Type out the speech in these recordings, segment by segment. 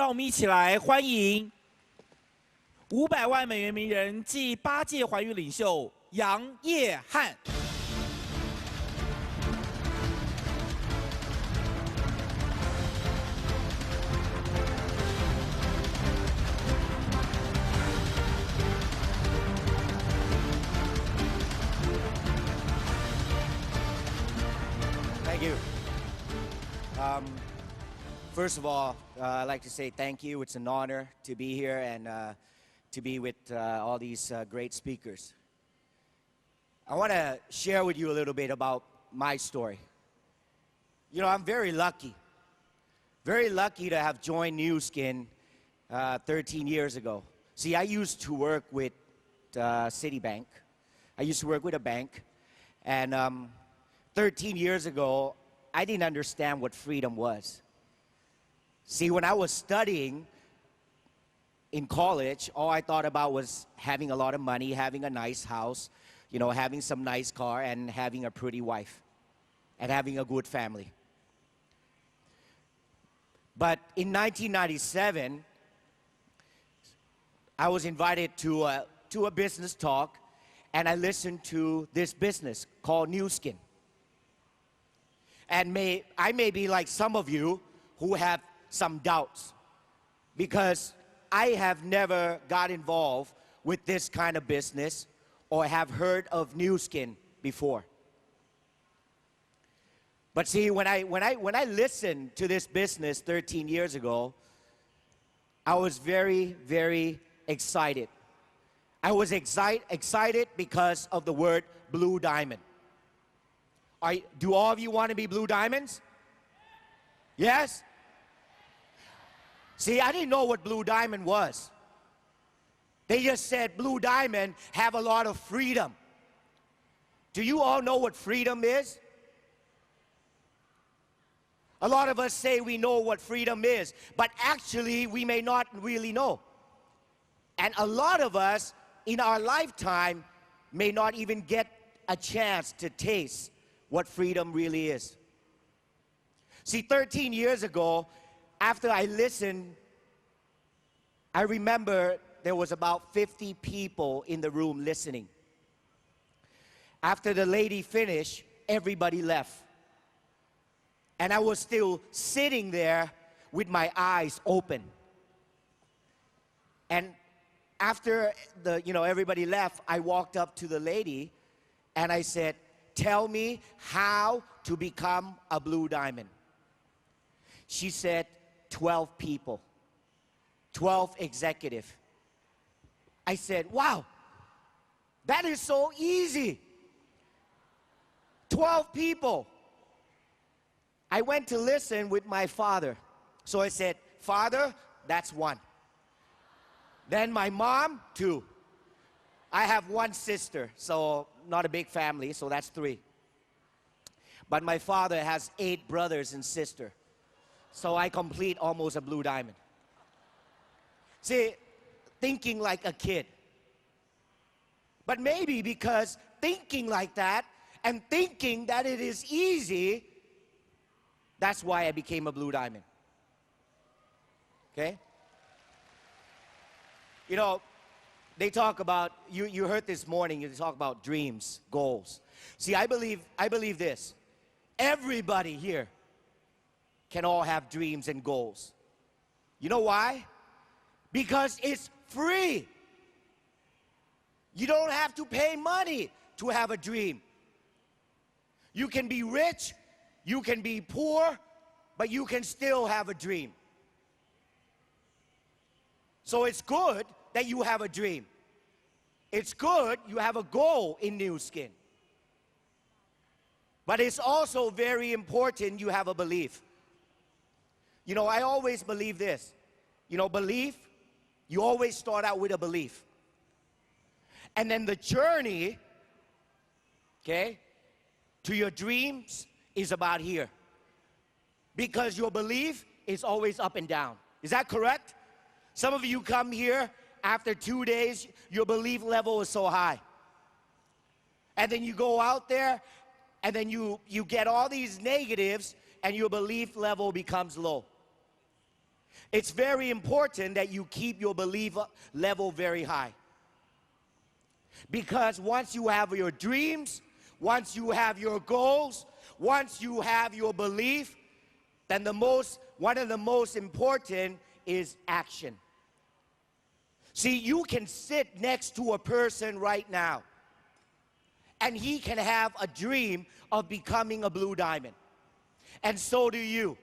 让我们一起来欢迎500万美元名人暨8届环宇领袖杨业汉。Thank you. First of all, I'd like to say thank you. It's an honor to be here and to be with all these great speakers. I want to share with you a little bit about my story. You know, I'm very lucky to have joined New Skin 13 years ago. See, I used to work with Citibank. I used to work with a bank, and 13 years ago, I didn't understand what freedom was. See, when I was studying in college, all I thought about was having a lot of money, having a nice house, you know, having some nice car, and having a pretty wife, and having a good family. But in 1997, I was invited to a business talk, and I listened to this business called New Skin. And I may be like some of you who have some doubts, because I have never got involved with this kind of business or have heard of New Skin before. But see, when I listened to this business 13 years ago, I was very, very excited. I was excited because of the word blue diamond. Do all of you want to be blue diamonds? Yes? See, I didn't know what blue diamond was. They just said blue diamond have a lot of freedom. Do you all know what freedom is? A lot of us say we know what freedom is, but actually we may not really know. And a lot of us in our lifetime may not even get a chance to taste what freedom really is. See, 13 years ago, after I listened, I remember there was about 50 people in the room listening. After the lady finished, everybody left. And I was still sitting there with my eyes open. And after everybody left, I walked up to the lady and I said, "Tell me how to become a blue diamond." She said, 12 people, 12 executives. I said, "Wow, that is so easy. 12 people." I went to listen with my father. So I said, "Father, that's one." Then my mom, 2. I have one sister, so not a big family, so that's 3. But my father has 8 brothers and sisters. So I complete almost a blue diamond. See, thinking like a kid. But maybe because thinking like that and thinking that it is easy, that's why I became a blue diamond. Okay? You know, they talk about, you heard this morning, you talk about dreams, goals. See, I believe this. Everybody here can all have dreams and goals. You know why? Because it's free. You don't have to pay money to have a dream. You can be rich, you can be poor, but you can still have a dream. So it's good that you have a dream. It's good you have a goal in New Skin. But it's also very important you have a belief. You know, I always believe this. You know, belief, you always start out with a belief. And then the journey, okay, to your dreams is about here. Because your belief is always up and down. Is that correct? Some of you come here, after 2 days, your belief level is so high. And then you go out there, and then you get all these negatives, and your belief level becomes low. It's very important that you keep your belief level very high. Because once you have your dreams, once you have your goals, once you have your belief, then one of the most important is action. See, you can sit next to a person right now, and he can have a dream of becoming a blue diamond. And so do you.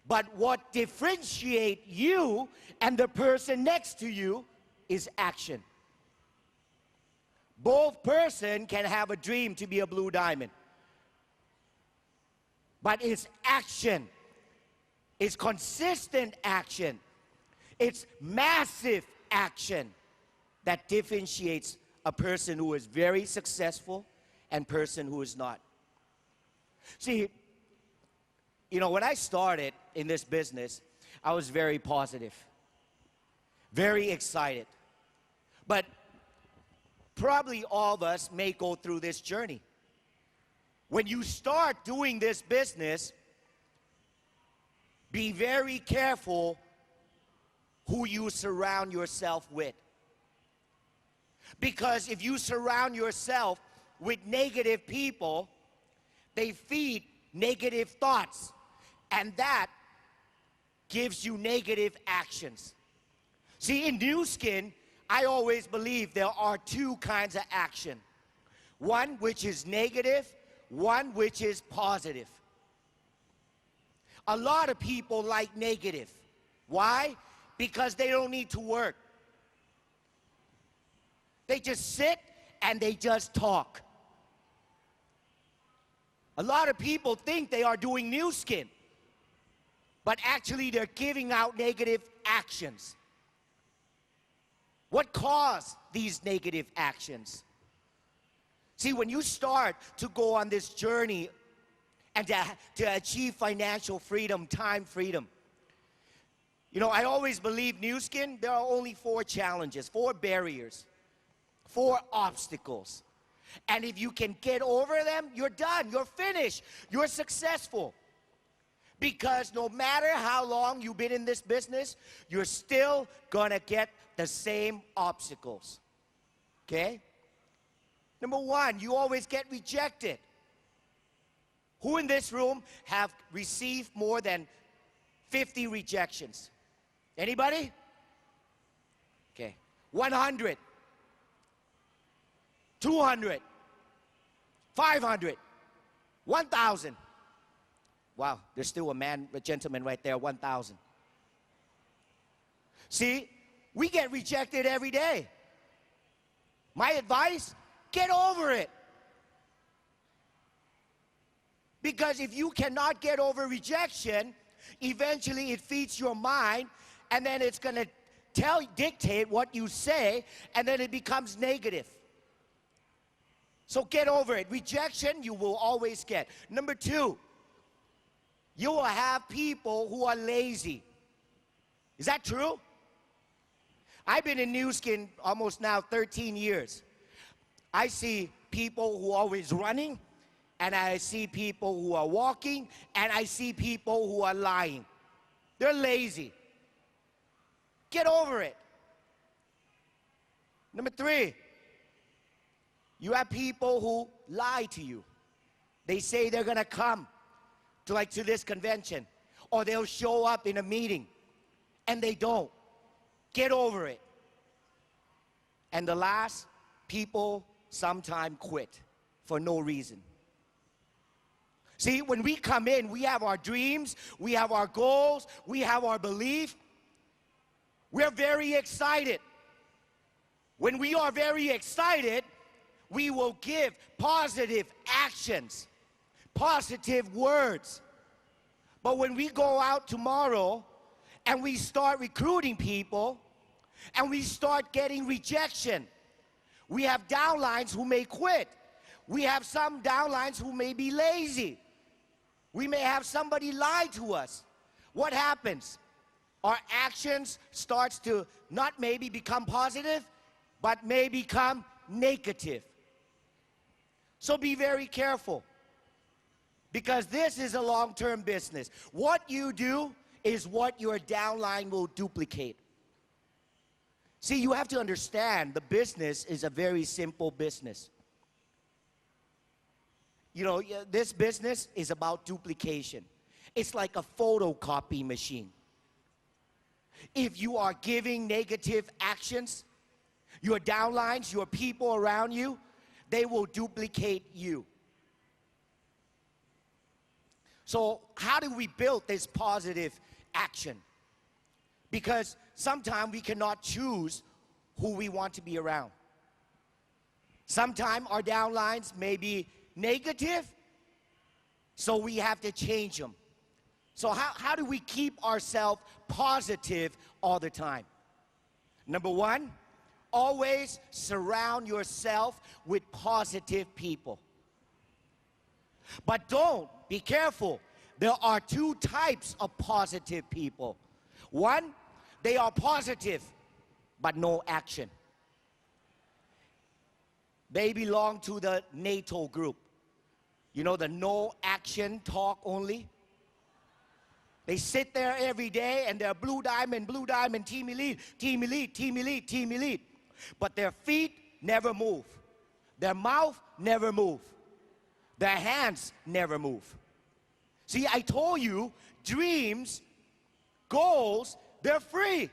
But what differentiates you and the person next to you is action. Both person can have a dream to be a blue diamond. But it's action. It's consistent action. It's massive action that differentiates a person who is very successful and person who is not. See, when I started in this business, I was very positive, very excited. But probably all of us may go through this journey. When you start doing this business, be very careful who you surround yourself with. Because if you surround yourself with negative people, they feed negative thoughts, and that gives you negative actions. See, in New Skin, I always believe there are two kinds of action. One which is negative, one which is positive. A lot of people like negative. Why? Because they don't need to work. They just sit and they just talk. A lot of people think they are doing New Skin, but actually they're giving out negative actions. What caused these negative actions? See, when you start to go on this journey and to achieve financial freedom, time freedom, I always believe New Skin, there are only 4 challenges, 4 barriers, 4 obstacles. And if you can get over them, you're done, you're finished, you're successful. Because no matter how long you've been in this business, you're still gonna get the same obstacles. Okay? Number 1, you always get rejected. Who in this room have received more than 50 rejections? Anybody? Okay. 100. 200. 500. 1,000. Wow, there's still a gentleman right there, 1,000. See, we get rejected every day. My advice, get over it. Because if you cannot get over rejection, eventually it feeds your mind, and then it's going to dictate what you say, and then it becomes negative. So get over it. Rejection, you will always get. Number 2, you will have people who are lazy. Is that true? I've been in New Skin almost now 13 years. I see people who are always running, and I see people who are walking, and I see people who are lying. They're lazy. Get over it. Number 3, you have people who lie to you. They say they're gonna come to this convention, or they'll show up in a meeting, and they don't. Get over it. And the last, people sometimes quit for no reason. See, when we come in, we have our dreams, we have our goals, we have our belief. We're very excited. When we are very excited, we will give positive actions, positive words. But when we go out tomorrow and we start recruiting people and we start getting rejection, we have downlines who may quit. We have some downlines who may be lazy. We may have somebody lie to us. What happens? Our actions starts to not maybe become positive, but may become negative. So be very careful, because this is a long-term business. What you do is what your downline will duplicate. See, you have to understand the business is a very simple business. You know, this business is about duplication. It's like a photocopy machine. If you are giving negative actions, your downlines, your people around you, they will duplicate you. So how do we build this positive action? Because sometimes we cannot choose who we want to be around. Sometimes our downlines may be negative, so we have to change them. So how do we keep ourselves positive all the time? Number one, always surround yourself with positive people. But be careful. There are two types of positive people. One, they are positive, but no action. They belong to the NATO group. You know, the no action talk only. They sit there every day and they're blue diamond, team elite, team elite, team elite, team elite. But their feet never move. Their mouth never move. Their hands never move. See, I told you, dreams, goals, they're free.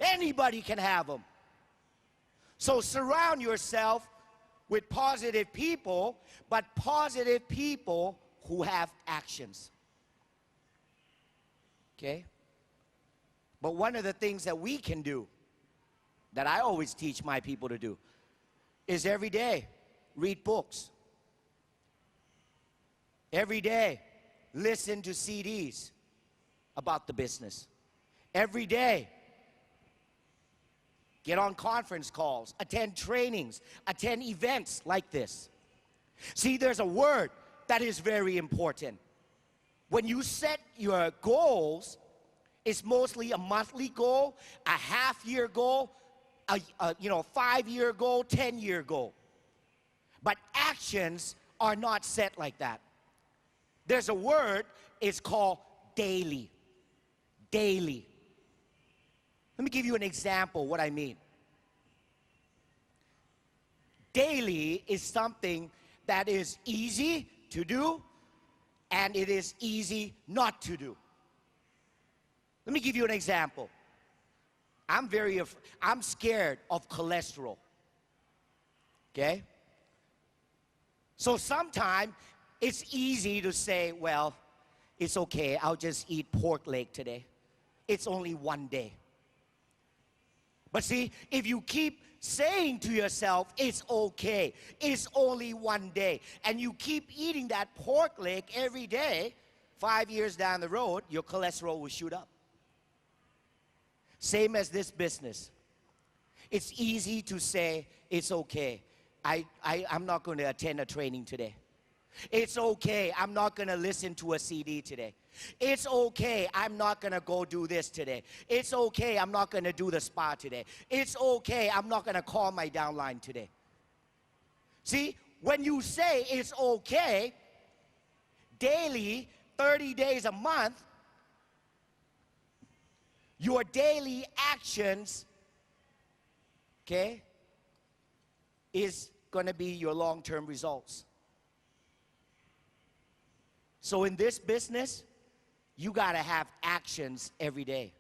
Anybody can have them. So surround yourself with positive people, but positive people who have actions. Okay? But one of the things that we can do, that I always teach my people to do, is every day read books. Every day listen to CDs about the business. Every day get on conference calls, attend trainings, attend events like this. See, there's a word that is very important. When you set your goals, it's mostly a monthly goal, a half-year goal, a 5-year goal, 10-year goal. But actions are not set like that. There's a word, it's called daily. Daily. Let me give you an example what I mean. Daily is something that is easy to do and it is easy not to do. Let me give you an example. I'm scared of cholesterol. Okay? So sometimes it's easy to say, well, it's okay, I'll just eat pork leg today. It's only one day. But see, if you keep saying to yourself, it's okay, it's only one day, and you keep eating that pork leg every day, 5 years down the road, your cholesterol will shoot up. Same as this business. It's easy to say, it's okay, I'm not going to attend a training today. It's okay, I'm not going to listen to a CD today. It's okay, I'm not going to go do this today. It's okay, I'm not going to do the spa today. It's okay, I'm not going to call my downline today. See, when you say it's okay, daily, 30 days a month, your daily actions, okay, is going to be your long-term results. So in this business, you got to have actions every day.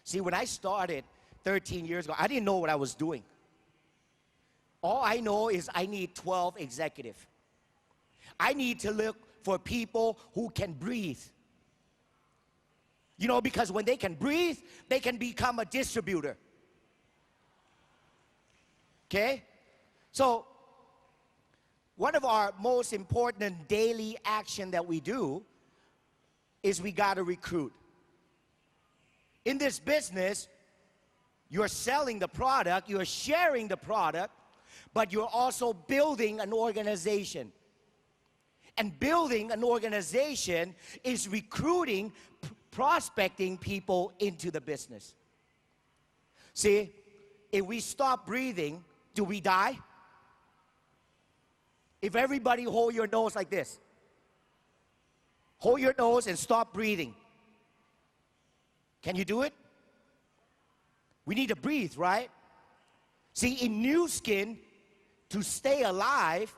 See, when I started 13 years ago, I didn't know what I was doing. All I know is I need 12 executives. I need to look for people who can breathe. You know, because when they can breathe, they can become a distributor. Okay? So, one of our most important daily action that we do is we got to recruit. In this business, you're selling the product, you're sharing the product, but you're also building an organization. And building an organization is recruiting, prospecting people into the business. See, if we stop breathing, do we die? If everybody hold your nose like this, Hold your nose and stop breathing. Can you do it? We need to breathe, right? See, in new skin, to stay alive,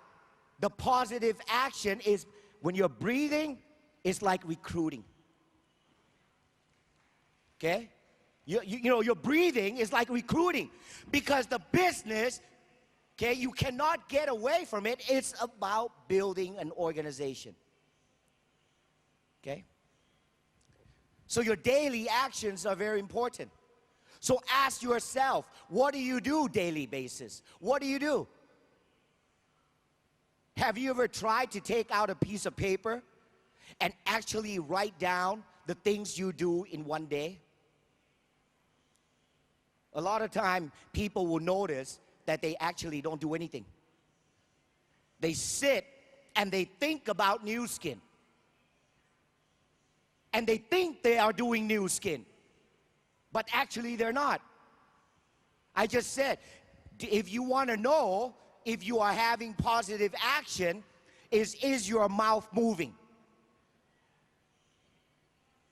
the positive action is when you're breathing, it's like recruiting. Okay? You know, your breathing is like recruiting because the business, okay, you cannot get away from it. It's about building an organization. Okay? So your daily actions are very important. So ask yourself, what do you do daily basis? What do you do? Have you ever tried to take out a piece of paper and actually write down the things you do in one day? A lot of time, people will notice that they actually don't do anything. They sit and they think about new skin. And they think they are doing new skin. But actually, they're not. I just said, if you want to know if you are having positive action, is your mouth moving?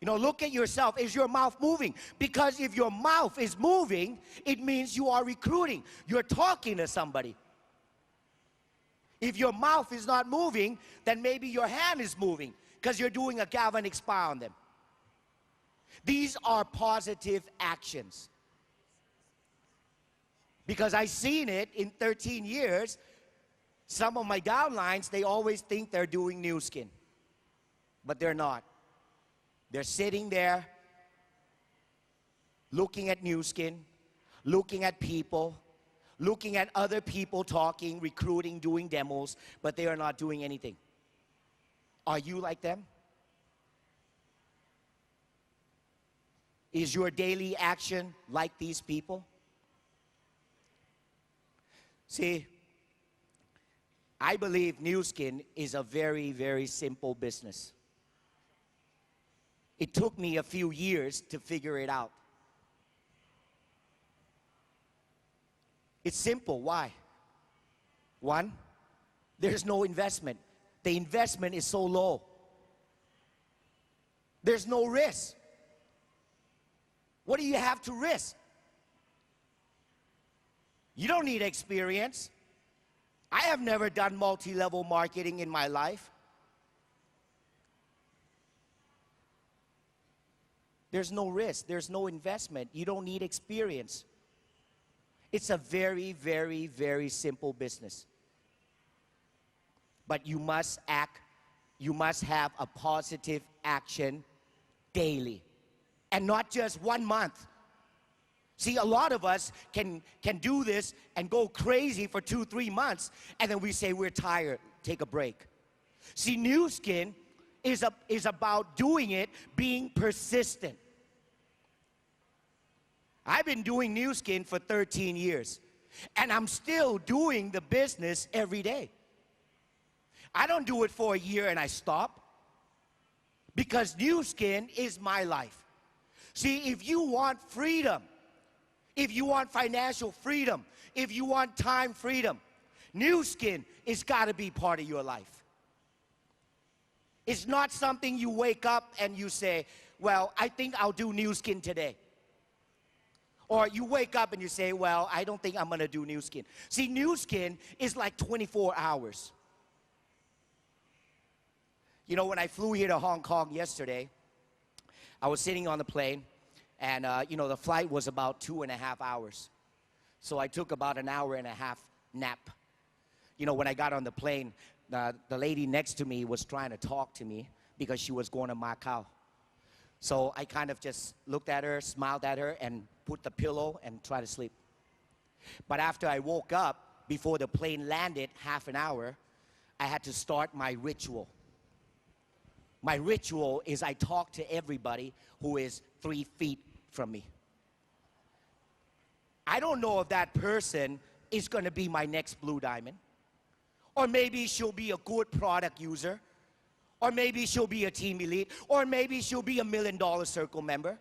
You know, look at yourself. Is your mouth moving? Because if your mouth is moving, it means you are recruiting. You're talking to somebody. If your mouth is not moving, then maybe your hand is moving because you're doing a galvanic spa on them. These are positive actions. Because I've seen it in 13 years. Some of my downlines, they always think they're doing new skin. But they're not. They're sitting there, looking at new skin, looking at people, looking at other people talking, recruiting, doing demos, but they are not doing anything. Are you like them? Is your daily action like these people? See, I believe new skin is a very, very simple business. It took me a few years to figure it out. It's simple. Why? One, there's no investment. The investment is so low. There's no risk. What do you have to risk? You don't need experience. I have never done multi-level marketing in my life. There's no risk. There's no investment. You don't need experience. It's a very, very, very simple business. But you must act. You must have a positive action daily. And not just 1 month. See, a lot of us can do this and go crazy for 2-3 months, and then we say we're tired, take a break. See, new skin is about doing it, being persistent. I've been doing new skin for 13 years, and I'm still doing the business every day. I don't do it for a year and I stop, because new skin is my life. See, if you want freedom, if you want financial freedom, if you want time freedom, new skin has got to be part of your life. It's not something you wake up and you say, well, I think I'll do new skin today. Or you wake up and you say, well, I don't think I'm going to do new skin. See, new skin is like 24 hours. You know, when I flew here to Hong Kong yesterday, I was sitting on the plane, and, you know, the flight was about 2.5 hours. So I took about an hour and a half nap. You know, when I got on the plane, the lady next to me was trying to talk to me because she was going to Macau. So I kind of just looked at her, smiled at her, and put the pillow and tried to sleep. But after I woke up, before the plane landed, half an hour, I had to start my ritual. My ritual is I talk to everybody who is 3 feet from me. I don't know if that person is going to be my next blue diamond. Or maybe she'll be a good product user. Or maybe she'll be a team elite. Or maybe she'll be a $1 million circle member.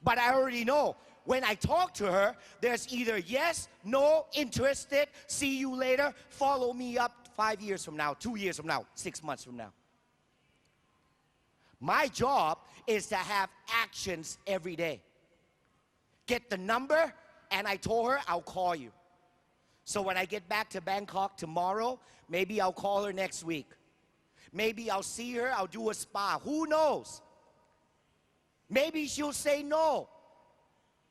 But I already know when I talk to her, there's either yes, no, interested, see you later, follow me up 5 years from now, 2 years from now, 6 months from now. My job is to have actions every day. Get the number, and I told her I'll call you. So when I get back to Bangkok tomorrow, maybe I'll call her next week. Maybe I'll see her, I'll do a spa. Who knows? Maybe she'll say no.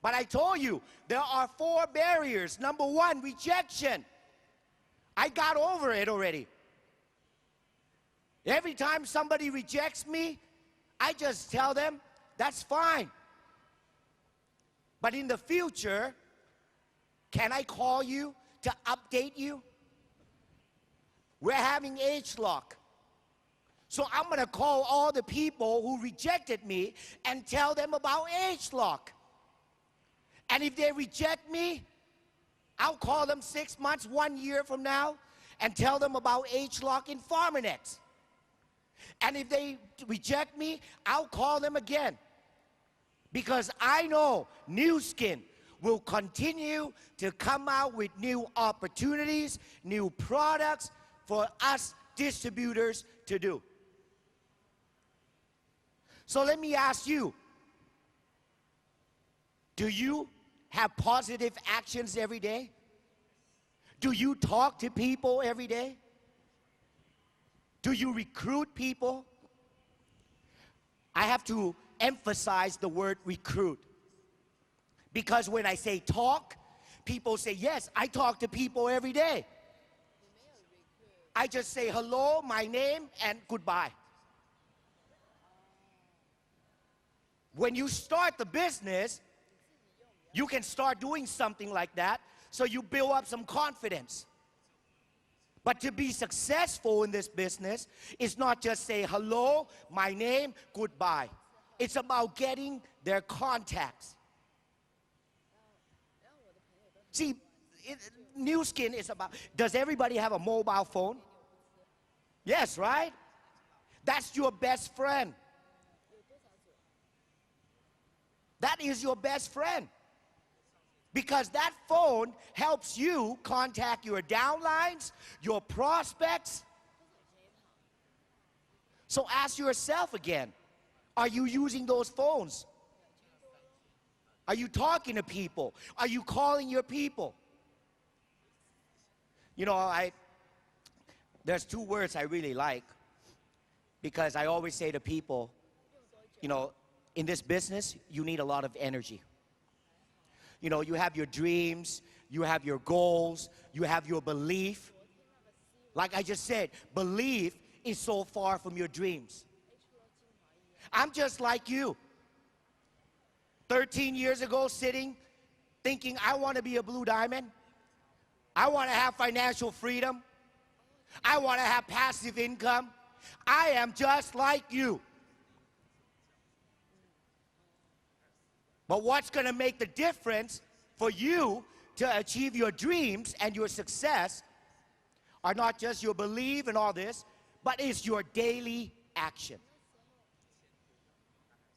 But I told you, there are 4 barriers. Number 1, rejection. I got over it already. Every time somebody rejects me, I just tell them, that's fine. But in the future, can I call you to update you? We're having age lock. So I'm going to call all the people who rejected me and tell them about age lock. And if they reject me, I'll call them 6 months, 1 year from now, and tell them about age lock in FarmerNet. And if they reject me, I'll call them again. Because I know Nu Skin will continue to come out with new opportunities, new products for us distributors to do. So let me ask you, do you have positive actions every day? Do you talk to people every day? Do you recruit people? I have to emphasize the word recruit. Because when I say talk, people say, yes, I talk to people every day. I just say hello, my name, and goodbye. When you start the business, you can start doing something like that, so you build up some confidence. But to be successful in this business, it's not just say hello, my name, goodbye. It's about getting their contacts. See, Nu Skin is about, does everybody have a mobile phone? Yes, right? That's your best friend. That is your best friend. Because that phone helps you contact your downlines, your prospects. So ask yourself again, are you using those phones? Are you talking to people? Are you calling your people? You know, there's 2 words I really like, because I always say to people, you know, in this business, you need a lot of energy. You know, you have your dreams, you have your goals, you have your belief. Like I just said, belief is so far from your dreams. I'm just like you. 13 years ago, sitting, thinking I want to be a blue diamond. I want to have financial freedom. I want to have passive income. I am just like you. But what's going to make the difference for you to achieve your dreams and your success are not just your belief and all this, but it's your daily action.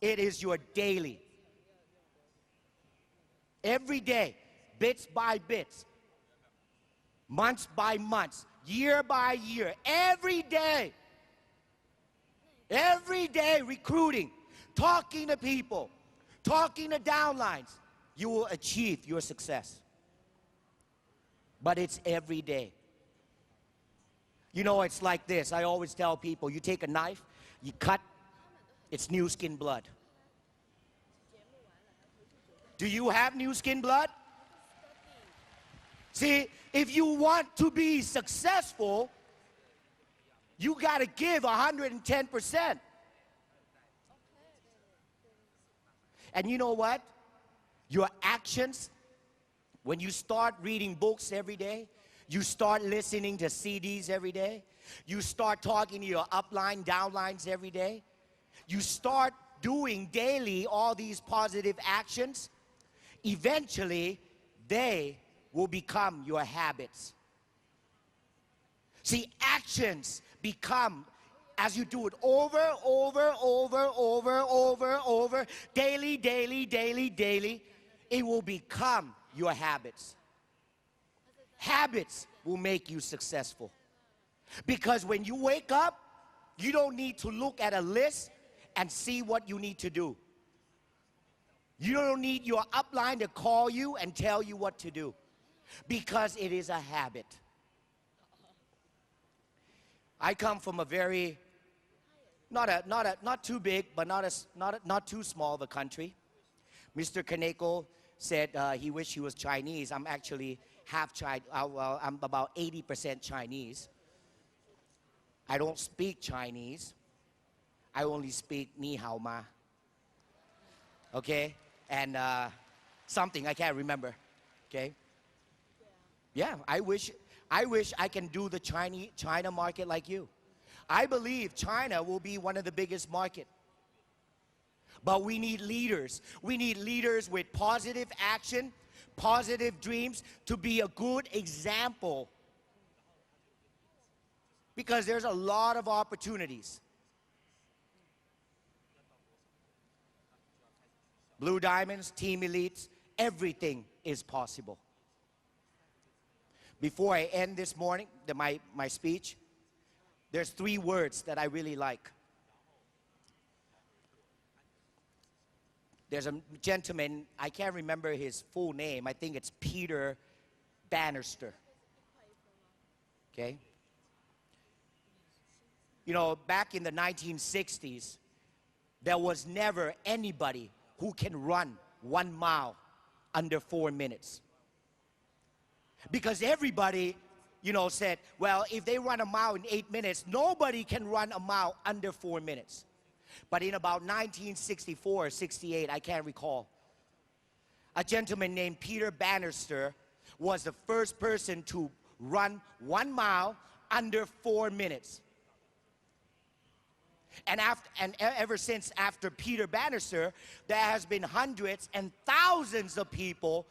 It is your daily. Every day, bits by bits, months by months, year by year, every day recruiting, talking to people, talking to downlines, you will achieve your success. But it's every day. You know, it's like this. I always tell people, you take a knife, you cut, it's Nu Skin blood. Do you have Nu Skin blood? See, if you want to be successful, you got to give 110%. And you know what? Your actions, when you start reading books every day, you start listening to CDs every day, you start talking to your upline, downlines every day, you start doing daily all these positive actions, eventually they will become your habits. See, actions become, as you do it over, daily, it will become your habits. Habits will make you successful. Because when you wake up, you don't need to look at a list and see what you need to do. You don't need your upline to call you and tell you what to do, because it is a habit. I come from a very, not too big, but not too small of a country. Mr. Kaneko said he wished he was Chinese. I'm actually half Chinese. Well, I'm about 80% Chinese. I don't speak Chinese. I only speak ni hao ma. Okay? And something I can't remember. Okay? Yeah, I wish I can do the China market like you. I believe China will be one of the biggest market. But we need leaders. We need leaders with positive action, positive dreams, to be a good example. Because there's a lot of opportunities. Blue Diamonds, Team Elites, everything is possible. Before I end this morning, my speech, there's 3 words that I really like. There's a gentleman, I can't remember his full name. I think it's Peter Bannister. Okay? You know, back in the 1960s, there was never anybody who can run 1 mile under 4 minutes. Because everybody, you know, said, well, if they run a mile in 8 minutes, nobody can run a mile under 4 minutes. But in about 1964 or 68, I can't recall, a gentleman named Peter Bannister was the first person to run 1 mile under 4 minutes. And ever since after Peter Bannister, there has been hundreds and thousands of people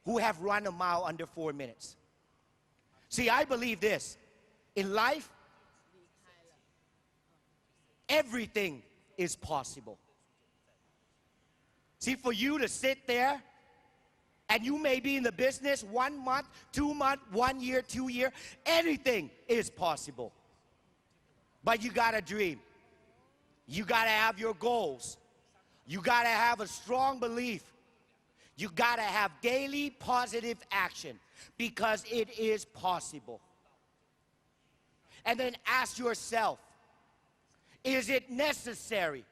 who have run a mile under 4 minutes. See, I believe this. In life, everything is possible. See, for you to sit there, and you may be in the business 1 month, 2 months, 1 year, 2 years, anything is possible. But you gotta dream. You gotta have your goals. You gotta have a strong belief. You gotta have daily positive action, because it is possible. And then ask yourself, is it necessary?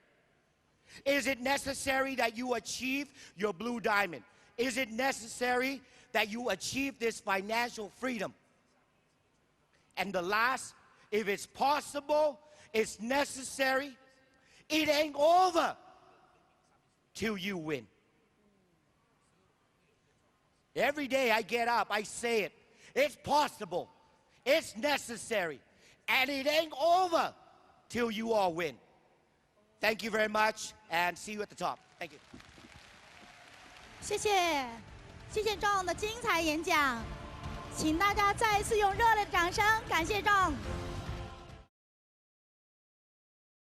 Is it necessary that you achieve your blue diamond? Is it necessary that you achieve this financial freedom? And the last, if it's possible, it's necessary, it ain't over till you win. Every day I get up, I say it. It's possible, it's necessary, and it ain't over till you all win. Thank you very much, and see you at the top. Thank you. 谢谢John 的精彩演讲，请大家再一次用热烈的掌声感谢John。